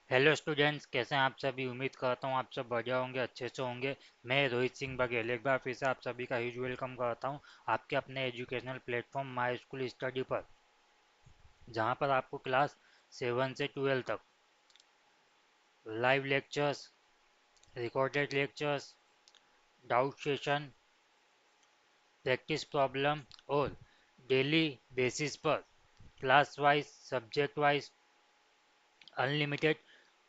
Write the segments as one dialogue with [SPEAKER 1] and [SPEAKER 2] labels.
[SPEAKER 1] Hello students, कैसे हैं आप सभी। उम्मीद करता हूँ आप सब बढ़िया होंगे, अच्छे से होंगे। मैं रोहित सिंह बघेल एक बार फिर से आप सभी का ह्यूज वेलकम करता हूँ आपके अपने educational platform my school study पर, जहाँ पर आपको क्लास 7 से 12 तक live lectures, recorded lectures, doubt session, practice problem और डेली बेसिस पर class wise, subject wise unlimited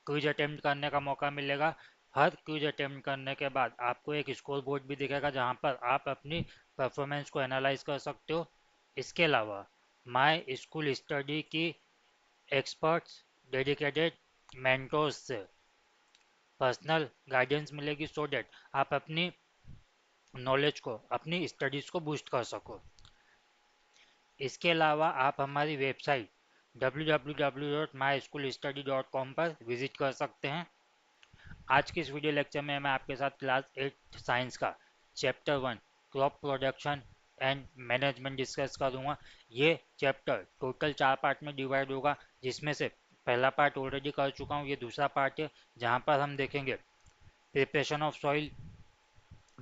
[SPEAKER 1] quiz attempt करने का मौका मिलेगा। हर क्विज अटेम्प्ट करने के बाद आपको एक स्कोर बोर्ड भी दिखेगा, जहां पर आप अपनी परफॉर्मेंस को एनालाइज कर सकते हो। इसके अलावा माय स्कूल स्टडी की एक्सपर्ट्स, डेडिकेटेड मेंटोर्स से पर्सनल गाइडेंस मिलेगी, सो डेट आप अपनी नॉलेज को, अपनी स्टडीज को बूस्ट कर सको। इसके अलावा आप हमारी वेबसाइट www.myschoolstudy.com पर विजिट कर सकते हैं। आज के इस वीडियो लेक्चर में मैं आपके साथ क्लास 8 साइंस का chapter 1 crop production and management discuss करूँगा। ये चैप्टर टोटल 4 पार्ट में डिवाइड होगा, जिसमें से पहला पार्ट ऑलरेडी कर चुका हूँ। ये दूसरा पार्ट है, जहाँ पर हम देखेंगे प्रिपरेशन ऑफ सॉइल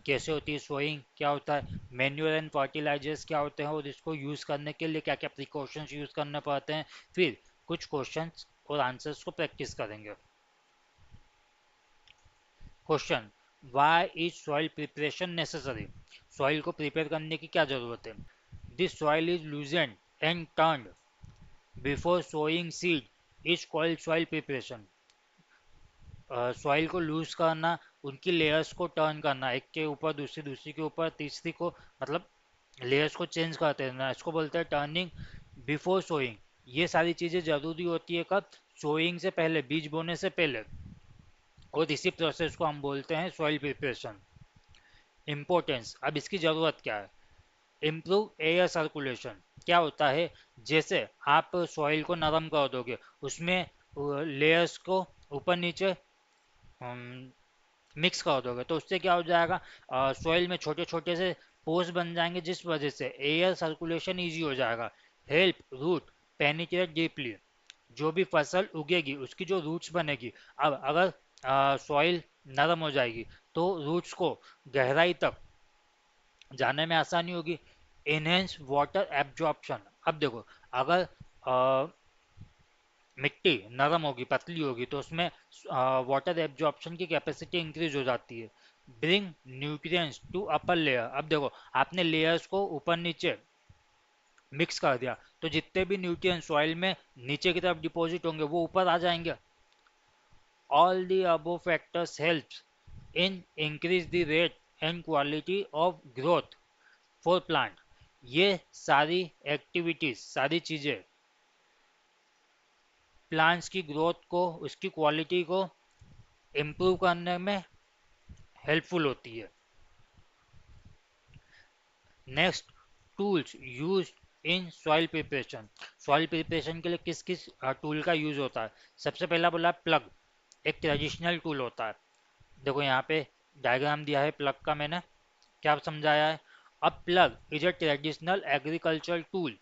[SPEAKER 1] कैसे होती है, सोइंग क्या होता है, मैन्यूअल एंड फर्टिलाइजर्स क्या होते हैं और इसको यूज़ करने के लिए क्या क्या प्रिकॉशंस यूज़ करने पड़ते हैं। फिर कुछ क्वेश्चंस और आंसर्स को प्रैक्टिस करेंगे। Question, why is soil preparation necessary. Soil को प्रिपेयर करने की क्या जरूरत है। This soil is loosened and turned before sowing seed is called soil preparation. Soil को लूज करना, उनकी लेयर्स को टर्न करना, एक के ऊपर दूसरी, दूसरी के ऊपर तीसरी को, मतलब लेयर्स को चेंज करते रहना, इसको बोलते हैं टर्निंग। बिफोर सोइंग, ये सारी चीज़ें ज़रूरी होती है कब, सोइंग से पहले, बीज बोने से पहले। और इसी प्रोसेस को हम बोलते हैं सॉइल प्रिपरेशन। इम्पोर्टेंस, अब इसकी ज़रूरत क्या है। इम्प्रूव एयर सर्कुलेशन, क्या होता है, जैसे आप सॉइल को नरम कर दोगे, उसमें लेयर्स को ऊपर नीचे मिक्स कर दोगे, तो उससे क्या हो जाएगा, सॉइल में छोटे छोटे से पोर्स बन जाएंगे, जिस वजह से एयर सर्कुलेशन ईजी हो जाएगा। हेल्प रूट पेनिट्रेट डीपली, जो भी फसल उगेगी उसकी जो रूट्स बनेगी, अब अगर सॉइल नरम हो जाएगी तो रूट्स को गहराई तक जाने में आसानी होगी। एनहेंस वाटर एब्जॉर्प्शन, अब देखो, अगर मिट्टी नरम होगी, पतली होगी, तो उसमें वाटर एब्जॉर्प्शन की कैपेसिटी इंक्रीज हो जाती है। Bring nutrients to upper layer, अब देखो, आपने लेयर्स को ऊपर नीचे मिक्स कर दिया, तो जितने भी न्यूट्रिएंट्स सॉइल में नीचे की तरफ डिपॉजिट होंगे वो ऊपर आ जाएंगे। All the above factors helps in increase the rate and quality of growth for plant. ये सारी एक्टिविटीज, सारी चीजें प्लांट्स की ग्रोथ को, उसकी क्वालिटी को इम्प्रूव करने में हेल्पफुल होती है। Next, tools use in soil preparation. Soil preparation के लिए किस किस टूल का यूज होता है। सबसे पहला बोला प्लग, एक ट्रेडिशनल टूल होता है। देखो यहाँ पे डायग्राम दिया है प्लग का, मैंने क्या समझाया है। अब plug is a traditional agricultural tool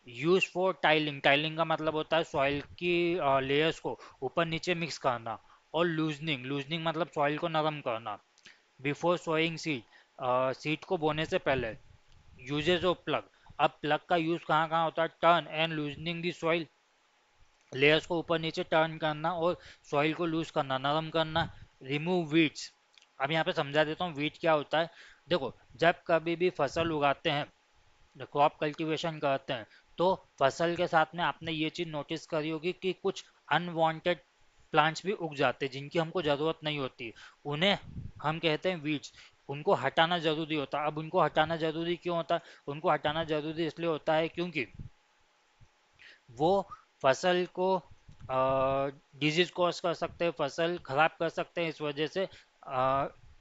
[SPEAKER 1] use for tiling. Tiling का मतलब होता है सॉइल की लेयर्स को ऊपर नीचे मिक्स करना। और लूजनिंग, लूजनिंग मतलब सॉइल को नरम करना। बिफोर सोइंग सीड, सीड को बोने से पहले। यूजेज ऑफ प्लग, अब प्लग का यूज कहाँ कहाँ होता है। Turn and loosening the soil, layers को ऊपर नीचे टर्न करना और सॉइल को लूज करना, नरम करना। रिमूव वीड्स, अब यहाँ पे समझा देता हूँ वीट क्या होता है। देखो, जब कभी भी फसल उगाते हैं, क्रॉप कल्टीवेशन करते हैं, तो फसल के साथ में आपने ये चीज़ नोटिस करी होगी कि कुछ अनवांटेड प्लांट्स भी उग जाते हैं जिनकी हमको ज़रूरत नहीं होती। उन्हें हम कहते हैं वीड्स। उनको हटाना ज़रूरी होता है। अब उनको हटाना ज़रूरी क्यों होता है। उनको हटाना ज़रूरी इसलिए होता है क्योंकि वो फसल को डिजीज कॉज कर सकते हैं, फसल खराब कर सकते हैं, इस वजह से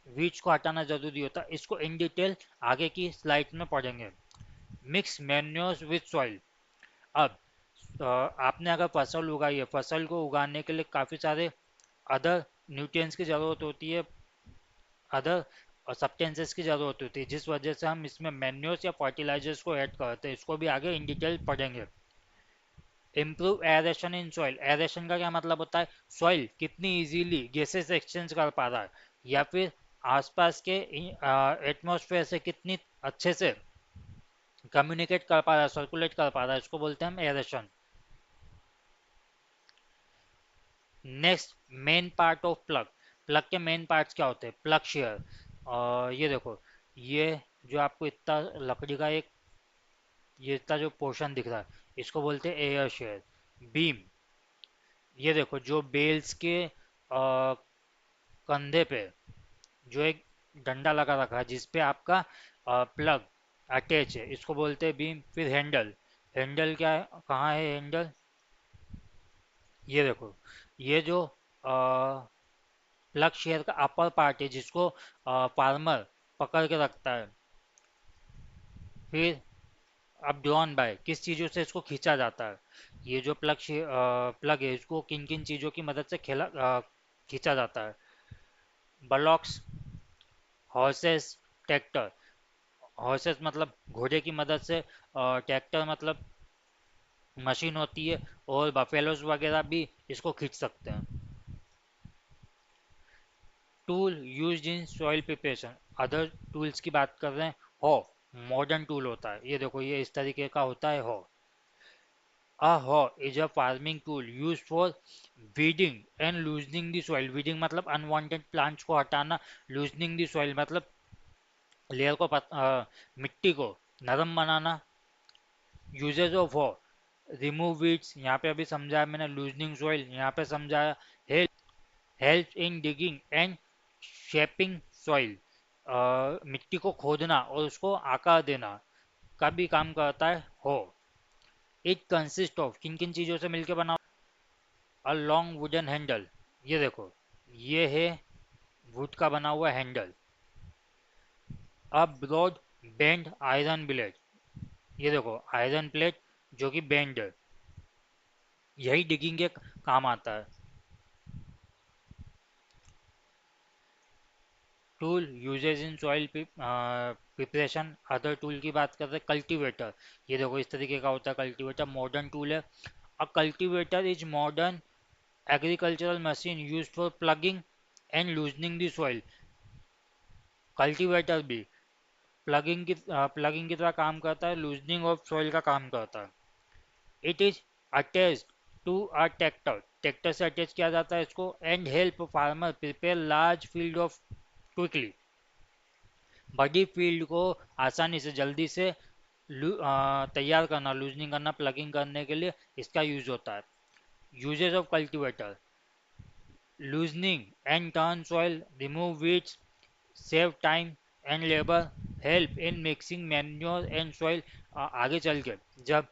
[SPEAKER 1] वीड्स को हटाना ज़रूरी होता है। इसको इन डिटेल आगे की स्लाइड में पढ़ेंगे। मिक्स मैन्योर्स विथ सॉइल, अब आपने अगर फसल उगाई है, फसल को उगाने के लिए काफ़ी सारे अदर न्यूट्रिएंट्स की ज़रूरत होती है, अदर सब्सटेंसेस की ज़रूरत होती है, जिस वजह से हम इसमें मैन्योर्स या फर्टिलाइजर्स को ऐड करते हैं। इसको भी आगे इन डिटेल पढ़ेंगे। Improve aeration in soil, aeration का क्या मतलब होता है, सॉइल कितनी इजीली गैसेस एक्सचेंज कर पा रहा है, या फिर आसपास के एटमॉस्फेयर से कितनी अच्छे से कम्युनिकेट कर पा रहा है, सर्कुलेट कर पा रहा है, इसको बोलते हैं हम aeration. Next, main part of plug, plug के मेन पार्ट्स क्या होते हैं, प्लग शेयर, ये देखो, ये जो आपको इतना लकड़ी का एक, ये इतना जो पोर्शन दिख रहा है, इसको बोलते हैं एयर शेयर। बीम, ये देखो जो बेल्स के कंधे पे जो एक डंडा लगा रखा है जिस पे आपका प्लग अटैच है, इसको बोलते हैं बीम। फिर हैंडल, हैंडल क्या है, कहाँ है हैंडल, ये देखो, ये जो प्लग शेयर का अपर पार्ट है जिसको फार्मर पकड़ के रखता है। फिर अब ड्रॉन बाय, किस चीज़ों से इसको खींचा जाता है, ये जो प्लग है इसको किन किन चीज़ों की मदद से खींचा जाता है, ब्लॉक्स, हॉर्सेस, ट्रैक्टर, हॉर्सेस मतलब घोड़े की मदद से, ट्रैक्टर मतलब मशीन होती है, और बफेलोज वगैरह भी इसको खींच सकते हैं। Tool used in soil preparation, other tools की बात कर रहे हैं, हो, मॉडर्न टूल होता है, ये देखो ये इस तरीके का होता है हो। A hoe is a farming tool used for weeding and loosening the soil. Weeding मतलब unwanted plants को हटाना, loosening the soil मतलब लेयर को मिट्टी को नरम बनाना। यूजेज ऑफ हो, रिमूव वीड्स, यहाँ पे अभी समझाया मैंने, लूजनिंग सॉइल यहाँ पे समझाया, help in digging and shaping soil, मिट्टी को खोदना और उसको आकार देना का भी काम करता है हो। इट कंसिस्ट ऑफ, किन किन चीज़ों से मिलकर बना, अ लॉन्ग वुडन हैंडल, ये देखो ये है वुड का बना हुआ handle. A broad bend iron blade, ये देखो आयरन प्लेट जो कि बेंड है, यही डिगिंग के काम आता है। Tool uses in soil preparation, other tool की बात कर रहे हैं, कल्टीवेटर, ये देखो इस तरीके का होता है कल्टीवेटर, मॉडर्न टूल है। A cultivator is modern agricultural machine used for plugging and loosening the soil. Cultivator भी प्लगिंग की तरह काम करता है, लूजनिंग ऑफ सॉइल का काम करता है। It is attached to a tractor, tractor से अटैच किया जाता है इसको, and help farmer prepare large field of quickly, बड़ी फील्ड को आसानी से जल्दी से तैयार करना, लूजनिंग करना, प्लगिंग करने के लिए इसका यूज होता है। Uses of cultivator, loosening and turn soil, remove weeds, save time and labour, help in mixing manure and soil. आगे चल के जब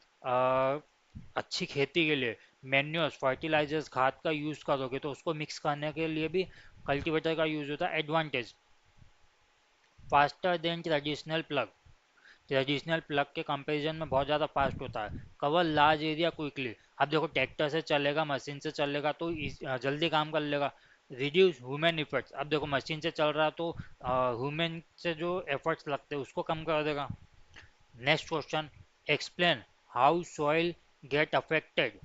[SPEAKER 1] अच्छी खेती के लिए मैन्योर्स, फर्टिलाइजर्स, खाद का यूज़ करोगे तो उसको मिक्स करने के लिए भी कल्टीवेटर का यूज़ होता है। Advantage, faster than traditional plug, traditional plug के कंपैरिजन में बहुत ज़्यादा फास्ट होता है। कवर लार्ज एरिया क्विकली, अब देखो ट्रैक्टर से चलेगा, मशीन से चलेगा तो जल्दी काम कर लेगा। रिड्यूस ह्यूमन इफर्ट्स, अब देखो मशीन से चल रहा तो ह्यूमन से जो एफर्ट्स लगते हैं उसको कम कर देगा। Next question, explain how soil get affected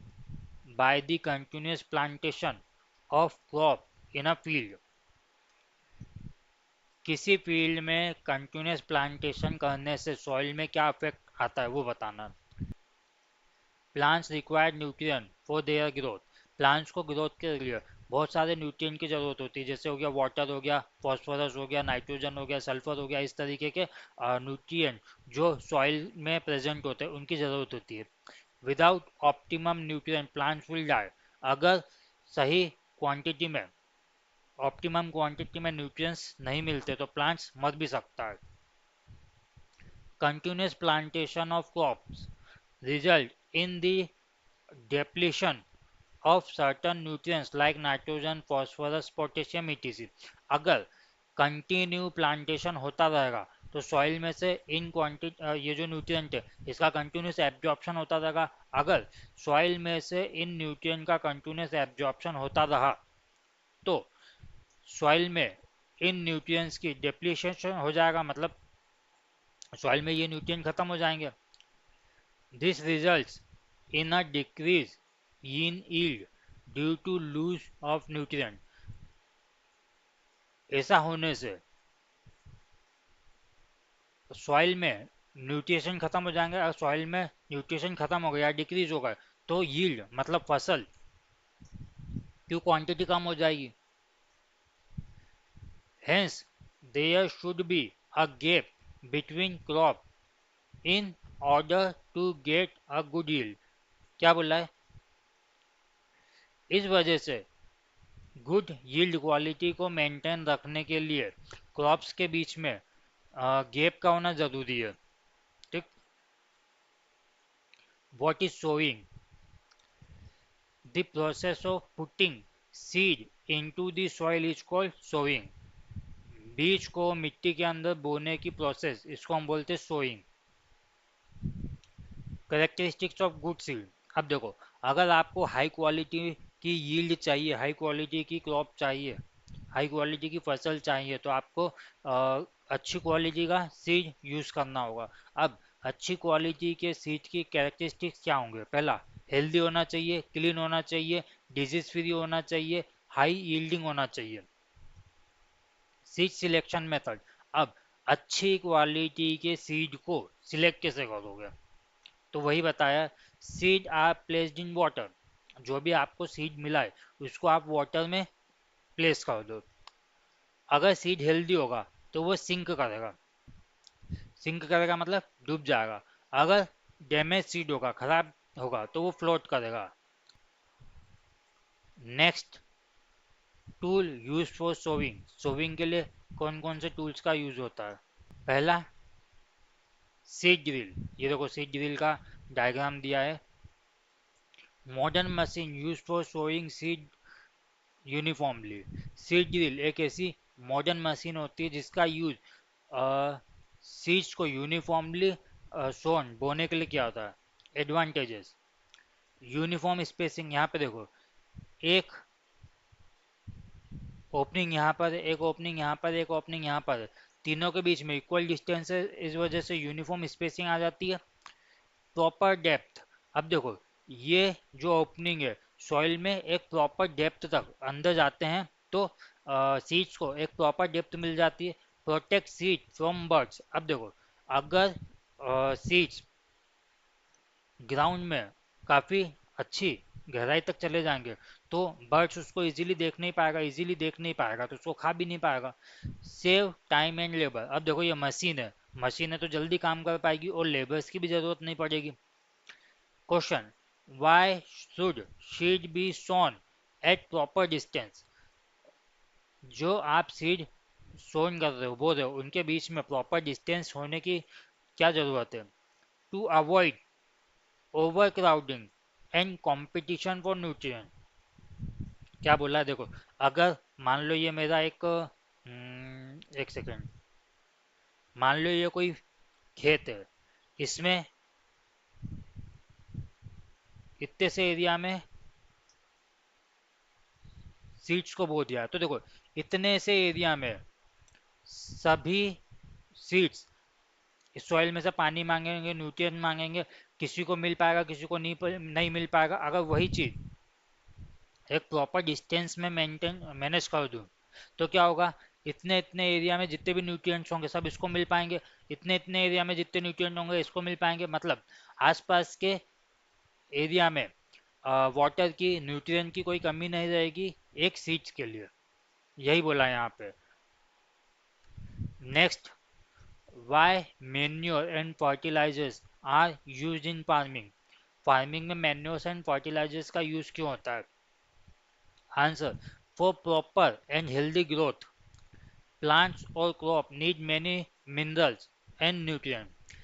[SPEAKER 1] by the continuous plantation of crop in a field. किसी फील्ड में कंटिन्यूस प्लांटेशन करने से सॉइल में क्या इफेक्ट आता है वो बताना। Plants require nutrient for their growth, plants को ग्रोथ के लिए बहुत सारे न्यूट्रिएंट की जरूरत होती है, जैसे हो गया वाटर, हो गया फॉस्फोरस, हो गया नाइट्रोजन, हो गया सल्फर, हो गया, इस तरीके के न्यूट्रिएंट जो सॉइल में प्रेजेंट होते हैं उनकी ज़रूरत होती है। Without optimum nutrient plants will die, अगर सही क्वांटिटी में, ऑप्टिमम क्वांटिटी में न्यूट्रिएंट्स नहीं मिलते तो प्लांट्स मर भी सकता है। Continuous plantation of crops result in the depletion of certain nutrients like nitrogen, phosphorus, potassium etc. अगर कंटिन्यू प्लांटेशन होता रहेगा तो सॉइल में से इन क्वांटिटी, ये जो न्यूट्रिएंट है इसका कंटिन्यूस एब्जॉर्प्शन होता रहेगा। अगर सॉइल में से इन न्यूट्रिएंट का कंटिन्यूस एब्जॉर्प्शन होता रहा तो सॉइल में इन न्यूट्रिएंट्स की डिप्लीशन हो जाएगा, मतलब सॉइल में ये न्यूट्रिएंट खत्म हो जाएंगे। This results in a decrease in yield due to loss of nutrient। ऐसा होने से सॉइल में न्यूट्रिशन खत्म हो जाएंगे। और सॉइल में न्यूट्रिशन खत्म हो गया, डिक्रीज होगा, तो यील्ड मतलब फसल की क्वांटिटी कम हो जाएगी। Hence there should be a gap between crop in order to get a good yield. क्या बोला है? इस वजह से गुड यील्ड क्वालिटी को मेंटेन रखने के लिए क्रॉप्स के बीच में गैप का होना जरूरी है। ठीक। What is sowing? The process of putting seed into the soil is called sowing. बीज को मिट्टी के अंदर बोने की प्रोसेस, इसको हम बोलते हैं sowing. Characteristics of good seed. अब देखो, अगर आपको हाई क्वालिटी की यील्ड चाहिए, हाई क्वालिटी की क्रॉप चाहिए, हाई क्वालिटी की फसल चाहिए, तो आपको अच्छी क्वालिटी का सीड यूज़ करना होगा। अब अच्छी क्वालिटी के सीड की कैरेक्टरिस्टिक्स क्या होंगे? पहला, हेल्दी होना चाहिए, क्लीन होना चाहिए, डिजीज फ्री होना चाहिए, हाई यील्डिंग होना चाहिए। Seed selection method. अब अच्छी क्वालिटी के सीड को सिलेक्ट कैसे करोगे? तो वही बताया, seed are placed in water. जो भी आपको सीड मिला है उसको आप वाटर में प्लेस कर दो। अगर सीड हेल्दी होगा तो वो सिंक करेगा। सिंक करेगा मतलब डूब जाएगा। अगर डैमेज सीड होगा, खराब होगा, तो वो फ्लोट करेगा। Next, tool use for sowing. Sowing के लिए कौन कौन से टूल्स का यूज होता है? पहला, सीड ड्रिल। ये देखो सीड ड्रिल का डायग्राम दिया है। Modern machine use for sowing seed uniformly. Seed drill एक ऐसी मॉडर्न मशीन होती है जिसका यूज सीड्स को यूनिफॉर्मली सोन बोने के लिए किया होता है। Advantages, uniform spacing. यहाँ पे देखो, एक ओपनिंग यहाँ पर, एक ओपनिंग यहाँ पर, एक ओपनिंग यहाँ पर, तीनों के बीच में इक्वल डिस्टेंस है, इस वजह से यूनिफॉर्म स्पेसिंग आ जाती है। Proper depth. अब देखो, ये जो ओपनिंग है सॉइल में एक प्रॉपर डेप्थ तक अंदर जाते हैं, तो सीड्स को एक प्रॉपर डेप्थ मिल जाती है। Protect seed from birds. अब देखो, अगर सीड्स ग्राउंड में काफ़ी अच्छी गहराई तक चले जाएंगे तो बर्ड्स उसको इजीली देख नहीं पाएगा, इजीली देख नहीं पाएगा तो उसको खा भी नहीं पाएगा। Save time and labour. अब देखो, ये मशीन है, मशीन है तो जल्दी काम कर पाएगी और लेबर्स की भी ज़रूरत नहीं पड़ेगी। Question, why should seed be sown at proper distance? जो आप सीड सोन कर रहे हो, बोल रहे हो, उनके बीच में प्रॉपर डिस्टेंस होने की क्या ज़रूरत है? To avoid overcrowding and competition for nutrient. क्या बोला है देखो, अगर मान लो ये मेरा एक सेकेंड, मान लो ये कोई खेत है, इसमें इतने से एरिया में सीड्स को बो दिया, तो देखो इतने से एरिया में सभी सीड्स इस सॉइल में से पानी मांगेंगे, न्यूट्रिएंट मांगेंगे, किसी को मिल पाएगा, किसी को नहीं मिल पाएगा। अगर वही चीज़ एक प्रॉपर डिस्टेंस में मेंटेन मैनेज कर दूँ तो क्या होगा? इतने इतने एरिया में जितने भी न्यूट्रिएंट्स होंगे सब इसको मिल पाएंगे, इतने इतने एरिया में जितने न्यूट्रिएंट होंगे इसको मिल पाएंगे। मतलब आसपास के एरिया में वाटर की, न्यूट्रिएंट की कोई कमी नहीं रहेगी एक सीड्स के लिए। यही बोला है यहाँ पे। Next, why manure and fertilizers are use in farming? Farming में मैन्योर्स एंड फर्टिलाइजर्स का यूज क्यों होता है? Answer, for proper and healthy growth. Plants or crop need many minerals and nutrients।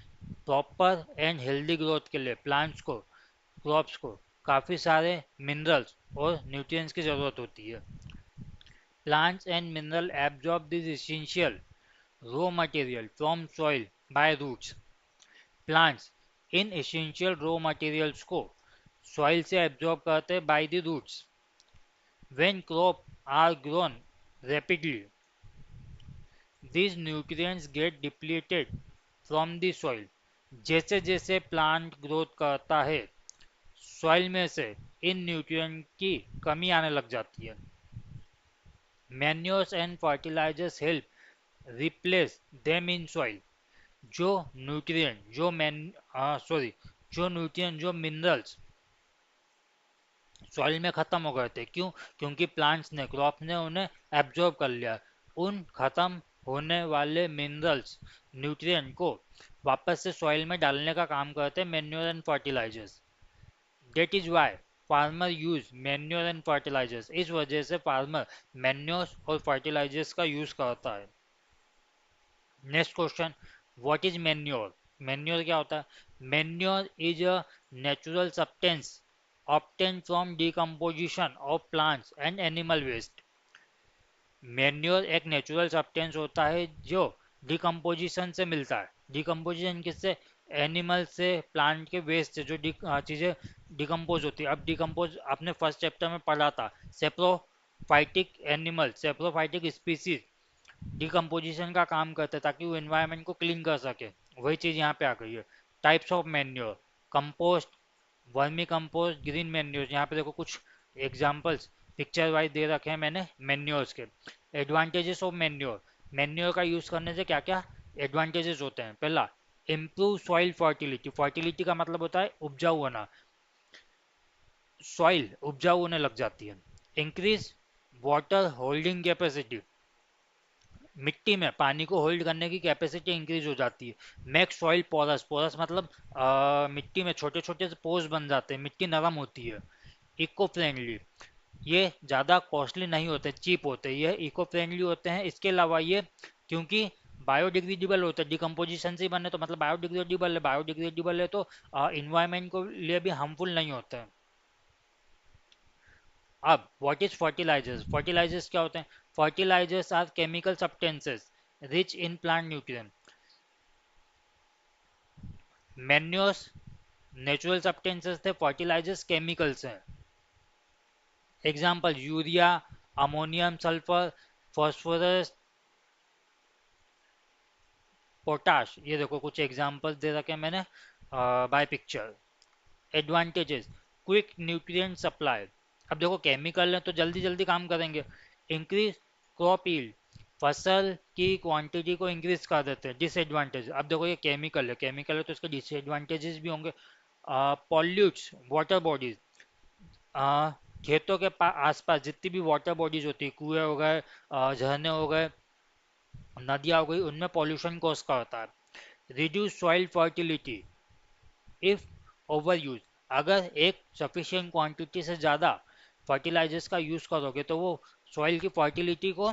[SPEAKER 1] Proper and healthy growth के लिए plants को, crops को काफ़ी सारे मिनरल्स और न्यूट्रिएंट्स की ज़रूरत होती है। Plants and mineral absorb this essential raw material from soil by roots. Plants इन एसेंशियल रॉ मटेरियल्स को सॉइल से एब्जॉर्ब करते हैं by the roots. When crop are grown rapidly, these nutrients get depleted from the soil। जैसे जैसे plant growth करता है soil में से इन न्यूट्रिएंट की कमी आने लग जाती है। Manures and fertilizers help replace them in soil. जो न्यूट्रिएंट जो मैन सॉरी जो न्यूट्रिएंट जो मिनरल्स सॉइल में खत्म हो गए थे, क्यों? क्योंकि प्लांट्स ने क्रॉप ने उन्हें एब्जॉर्ब कर लिया। उन खत्म होने वाले मिनरल्स न्यूट्रिएंट को वापस से सॉइल में डालने का काम करते हैं manure and fertilizers. That is why farmer use manure and fertilizers. इस वजह से फार्मर मैन्योर्स और फर्टिलाइजर्स का यूज करता है। Next question, what is manure? Manure क्या होता है? Manure is a natural substance obtained from decomposition of plants and animal waste। Manure एक नेचुरल सब्सटेंस होता है जो डिकम्पोजिशन से मिलता है। डिकम्पोजिशन किससे? एनिमल से, प्लांट के वेस्ट से, जो चीज़ें डिकम्पोज होती है। अब डिकम्पोज आपने फर्स्ट चैप्टर में पढ़ा था, saprophytic animal, saprophytic species decomposition का काम करते हैं ताकि वो एनवायरनमेंट को क्लीन कर सके। वही चीज़ यहाँ पे आ गई है। Types of manure, compost, vermi compost, green manure. यहाँ पे देखो कुछ एग्जांपल्स पिक्चर वाइज दे रखे हैं मैंने मैन्योर्स के। एडवांटेजेस ऑफ मैन्योर, मैन्योर का यूज करने से क्या क्या एडवांटेजेस होते हैं? पहला, इम्प्रूव सॉइल फर्टिलिटी। फर्टिलिटी का मतलब होता है उपजाऊ होना, सॉइल उपजाऊ होने लग जाती है। इंक्रीज वाटर होल्डिंग कैपेसिटी, मिट्टी में पानी को होल्ड करने की कैपेसिटी इंक्रीज हो जाती है। मेक सॉइल पोरस, पोरस मतलब मिट्टी में छोटे छोटे से पोर्स बन जाते हैं, मिट्टी नरम होती है। इको फ्रेंडली, ये ज़्यादा कॉस्टली नहीं होते, चीप होते हैं, ये इको फ्रेंडली होते हैं। इसके अलावा ये क्योंकि बायोडिग्रेडेबल होते हैं, डिकम्पोजिशन से ही बने तो मतलब बायोडिग्रेडेबल है, बायोडिग्रेडेबल है तो इन्वायरमेंट को लिए भी हार्मफुल नहीं होते हैं। अब व्हाट इज फर्टिलाइजर्स? फर्टिलाइजर्स क्या होते हैं? Fertilizers are chemical substances rich in plant nutrient. Manures natural substances थे, फर्टिलाइजर्स केमिकल्स हैं। Example, urea, ammonium sulphur, phosphorus, potash. ये देखो कुछ एग्जाम्पल्स दे रखे हैं मैंने by picture. Advantages, quick nutrient supply. अब देखो केमिकल है तो जल्दी जल्दी काम करेंगे। इंक्रीज क्रॉप यील्ड, फसल की क्वांटिटी को इंक्रीज कर देते हैं। डिसएडवांटेज, अब देखो ये केमिकल है तो इसके डिसएडवांटेजेस भी होंगे। पॉल्यूट्स वाटर बॉडीज, खेतों के आसपास जितनी भी वाटर बॉडीज होती है, कुएं हो गए, झरने हो गए, नदियाँ हो गई, उनमें पॉल्यूशन कॉज करता है। Reduce soil fertility if over use, अगर एक सफिशिएंट क्वांटिटी से ज़्यादा फर्टिलाइजर्स का यूज़ करोगे तो वो सॉइल की फर्टिलिटी को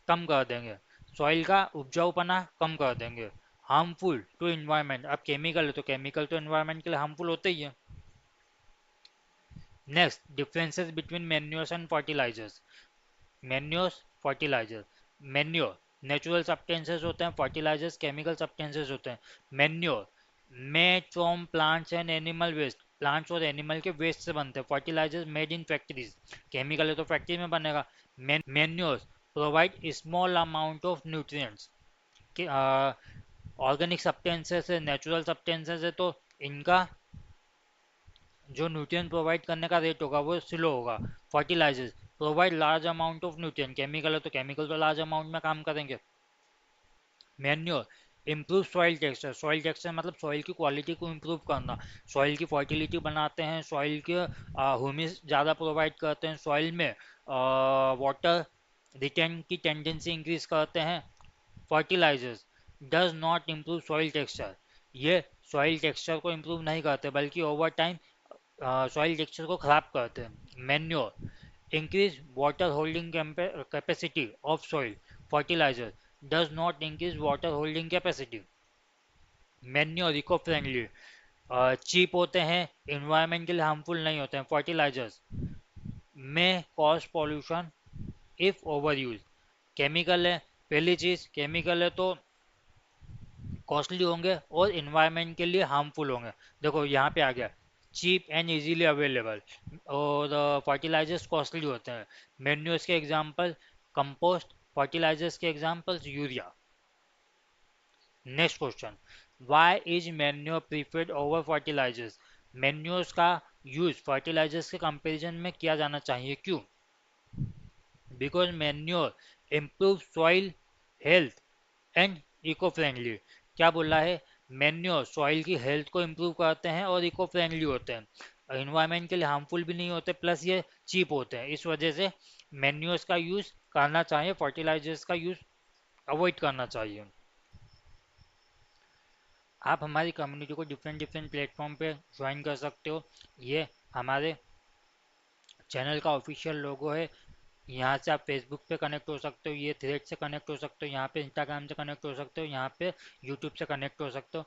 [SPEAKER 1] कम कर देंगे, सॉइल का उपजाऊपना कम कर देंगे। हार्मफुल टू इन्वायरमेंट, अब केमिकल है तो केमिकल तो इन्वायरमेंट के लिए हार्मफुल होते ही है। Next, differences between manures and fertilizers. Manures, fertilizer. Manure natural substances होते हैं, फर्टिलाइजर्स केमिकल सब्सटेंसेस होते हैं। Manure made from plants and animal waste, plants और एनिमल के वेस्ट से बनते हैं। Fertilizers made in factories, chemical है तो फैक्ट्री में बनेगा। Manures provide small amount of nutrients, organic substances है, नेचुरल सब्सटेंसेस है तो इनका जो न्यूट्रिएंट प्रोवाइड करने का रेट होगा वो स्लो होगा। Fertilizers provide large amount of nutrient, chemical है तो केमिकल तो लार्ज अमाउंट में काम करेंगे। Manure improve soil texture, soil texture मतलब सॉइल की क्वालिटी को इम्प्रूव करना, सॉइल की फर्टिलिटी बनाते हैं, सॉइल के ह्यूमिस ज़्यादा प्रोवाइड करते हैं, सॉइल में वाटर रिटेन की टेंडेंसी इंक्रीज करते हैं। Fertilizers does not improve soil texture, ये सॉइल टेक्सचर को इम्प्रूव नहीं करते बल्कि ओवर टाइम सॉइल टेक्सचर को खराब करते हैं। Manure increase water holding capacity of soil, fertilizer does not increase water holding capacity। Manure eco friendly, cheap होते हैं, इन्वायरमेंट के लिए हार्मफुल नहीं होते हैं। फर्टिलाइजर्स में cause pollution if over use, chemical है, पहली चीज केमिकल है तो कॉस्टली होंगे और इन्वायरमेंट के लिए हार्मफुल होंगे। देखो यहाँ पे आ गया चीप एंड इजीली अवेलेबल, और फर्टिलाइजर्स कॉस्टली होते हैं। मैन्योर्स के एग्जांपल कंपोस्ट, फर्टिलाइजर्स के examples urea. Next question, why is manure preferred over fertilizers? Manures का यूज फर्टिलाइजर्स के कंपैरिजन में किया जाना चाहिए, क्यों? Because manure improve soil health and eco friendly. क्या बोला है? मैन्योर सॉइल की हेल्थ को इम्प्रूव करते हैं और इको फ्रेंडली होते हैं, इन्वायरमेंट के लिए हार्मफुल भी नहीं होते, प्लस ये चीप होते हैं। इस वजह से मैन्योर्स का यूज करना चाहिए, फर्टिलाइजर्स का यूज अवॉइड करना चाहिए। आप हमारी कम्युनिटी को डिफरेंट डिफरेंट प्लेटफॉर्म पे ज्वाइन कर सकते हो। ये हमारे चैनल का ऑफिशियल लोगो है। यहाँ से आप फेसबुक पे कनेक्ट हो सकते हो, ये थ्रेड से कनेक्ट हो सकते हो, यहाँ पे इंस्टाग्राम से कनेक्ट हो सकते हो, यहाँ पे यूट्यूब से कनेक्ट हो सकते हो।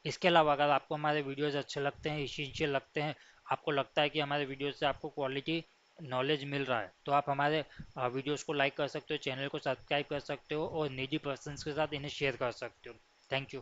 [SPEAKER 1] इसके अलावा अगर आपको हमारे वीडियोस अच्छे लगते हैं, इसेंशियल लगते हैं, आपको लगता है कि हमारे वीडियो से आपको क्वालिटी नॉलेज मिल रहा है, तो आप हमारे वीडियोस को लाइक कर सकते हो, चैनल को सब्सक्राइब कर सकते हो और नीडी पर्सनस के साथ इन्हें शेयर कर सकते हो। Thank you.